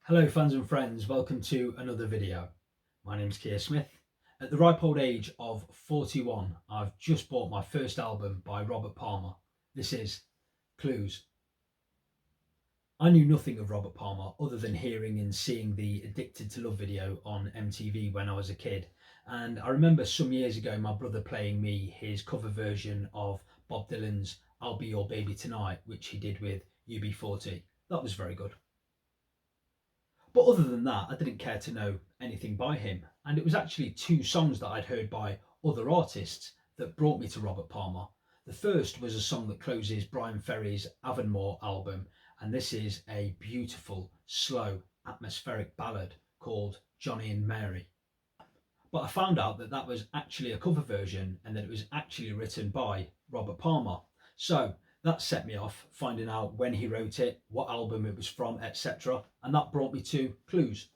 Hello fans and friends, welcome to another video. My name's Keir Smith. At the ripe old age of 41, I've just bought my first album by Robert Palmer. This is Clues. I knew nothing of Robert Palmer other than hearing and seeing the Addicted to Love video on MTV when I was a kid. And I remember some years ago my brother playing me his cover version of Bob Dylan's I'll Be Your Baby Tonight, which he did with UB40. That was very good. But other than that, I didn't care to know anything by him. And it was actually two songs that I'd heard by other artists that brought me to Robert Palmer. The first was a song that closes Bryan Ferry's Avonmore album, and this is a beautiful, slow, atmospheric ballad called Johnny and Mary. But I found out that that was actually a cover version and that it was actually written by Robert Palmer. So that set me off finding out when he wrote it, what album it was from, etc. And that brought me to Clues.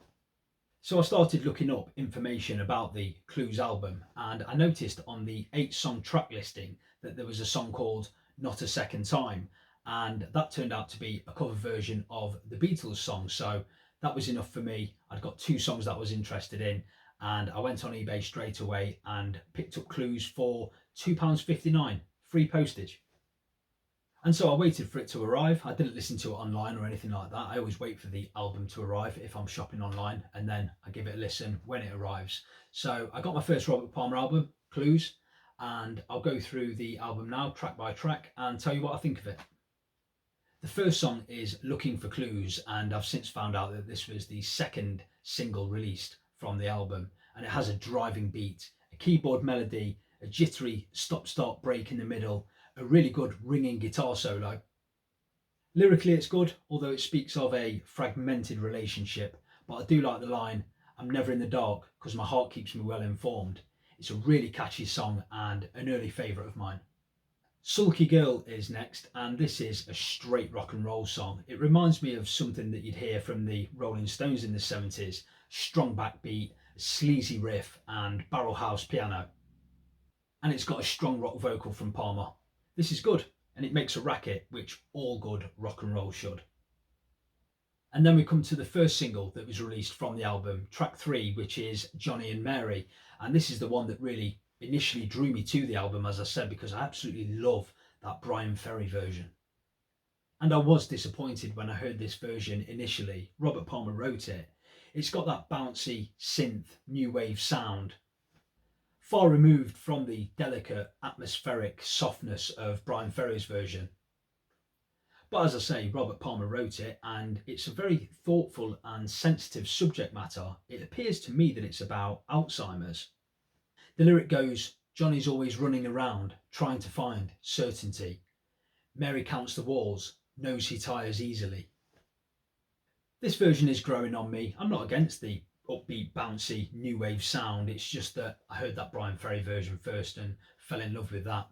So I started looking up information about the Clues album, and I noticed on the 8-song track listing that there was a song called Not a Second Time, and that turned out to be a cover version of the Beatles song. So that was enough for me. I'd got two songs that I was interested in, and I went on eBay straight away and picked up Clues for £2.59, free postage. And so I waited for it to arrive. I didn't listen to it online or anything like that. I always wait for the album to arrive if I'm shopping online, and then I give it a listen when it arrives. So I got my first Robert Palmer album, Clues, and I'll go through the album now, track by track, and tell you what I think of it. The first song is Looking for Clues, and I've since found out that this was the second single released from the album, and it has a driving beat, a keyboard melody, a jittery stop-start break in the middle, a really good ringing guitar solo. Lyrically it's good, although it speaks of a fragmented relationship, but I do like the line, I'm never in the dark because my heart keeps me well informed. It's a really catchy song and an early favourite of mine. Sulky Girl is next, and this is a straight rock and roll song. It reminds me of something that you'd hear from the Rolling Stones in the 70s, strong backbeat, sleazy riff and barrel house piano. And it's got a strong rock vocal from Palmer. This is good, and it makes a racket, which all good rock and roll should. And then we come to the first single that was released from the album, track 3, which is Johnny and Mary. And this is the one that really initially drew me to the album, as I said, because I absolutely love that Bryan Ferry version. And I was disappointed when I heard this version initially. Robert Palmer wrote it. It's got that bouncy synth new wave sound, far removed from the delicate atmospheric softness of Bryan Ferry's version. But as I say, Robert Palmer wrote it, and it's a very thoughtful and sensitive subject matter. It appears to me that it's about Alzheimer's. The lyric goes, Johnny's always running around, trying to find certainty. Mary counts the walls, knows he tires easily. This version is growing on me. I'm not against the upbeat, bouncy, new wave sound. It's just that I heard that Bryan Ferry version first and fell in love with that.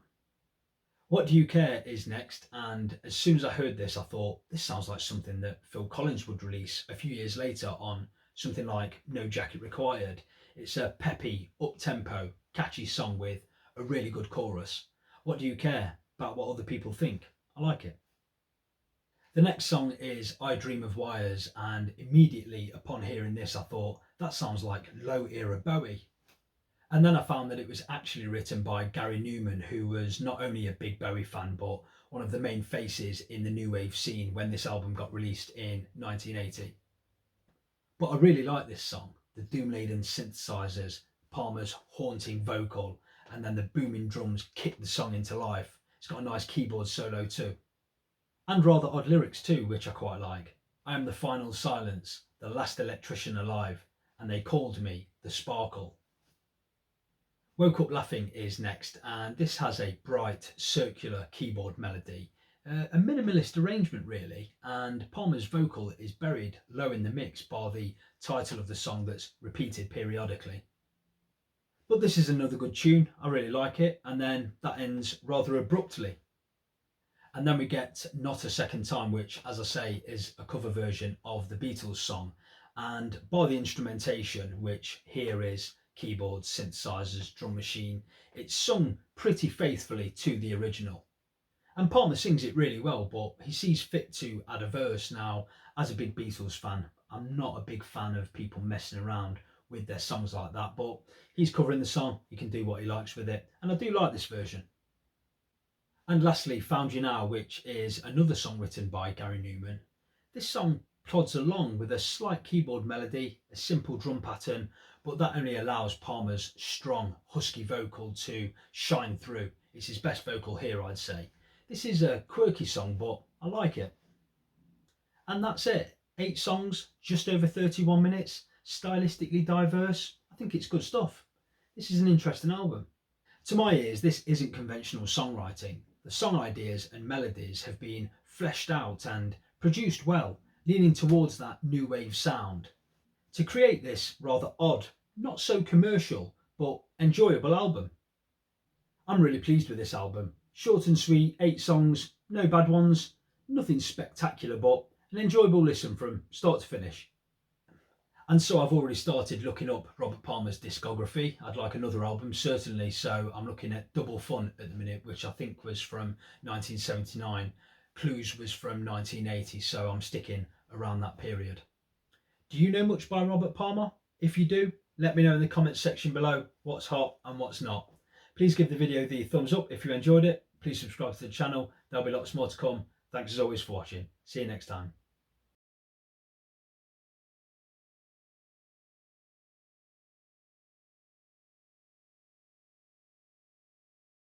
What Do You Care is next, and as soon as I heard this, I thought, this sounds like something that Phil Collins would release a few years later on something like No Jacket Required. It's a peppy, up-tempo, catchy song with a really good chorus. What do you care about what other people think? I like it. The next song is I Dream of Wires, and immediately upon hearing this I thought, that sounds like low era Bowie. And then I found that it was actually written by Gary Newman, who was not only a big Bowie fan, but one of the main faces in the new wave scene when this album got released in 1980. But I really like this song, the doom-laden synthesizers, Palmer's haunting vocal, and then the booming drums kick the song into life. It's got a nice keyboard solo too. And rather odd lyrics too, which I quite like. I am the final silence, the last electrician alive, and they called me the sparkle. Woke Up Laughing is next, and this has a bright, circular keyboard melody. A minimalist arrangement really, and Palmer's vocal is buried low in the mix bar the title of the song that's repeated periodically. But this is another good tune, I really like it, and then that ends rather abruptly. And then we get Not a Second Time, which, as I say, is a cover version of the Beatles song. And by the instrumentation, which here is keyboards, synthesizers, drum machine, it's sung pretty faithfully to the original. And Palmer sings it really well, but he sees fit to add a verse. Now, as a big Beatles fan, I'm not a big fan of people messing around with their songs like that, but he's covering the song, he can do what he likes with it, and I do like this version. And lastly, Found You Now, which is another song written by Gary Numan. This song plods along with a slight keyboard melody, a simple drum pattern, but that only allows Palmer's strong, husky vocal to shine through. It's his best vocal here, I'd say. This is a quirky song, but I like it. And that's it. 8 songs, just over 31 minutes, stylistically diverse. I think it's good stuff. This is an interesting album. To my ears, this isn't conventional songwriting. The song ideas and melodies have been fleshed out and produced well, leaning towards that new wave sound. To create this rather odd, not so commercial, but enjoyable album. I'm really pleased with this album. Short and sweet, 8 songs, no bad ones, nothing spectacular, but an enjoyable listen from start to finish. And so I've already started looking up Robert Palmer's discography. I'd like another album, certainly. So I'm looking at Double Fun at the minute, which I think was from 1979. Clues was from 1980, so I'm sticking around that period. Do you know much by Robert Palmer? If you do, let me know in the comments section below what's hot and what's not. Please give the video the thumbs up if you enjoyed it. Please subscribe to the channel. There'll be lots more to come. Thanks as always for watching. See you next time.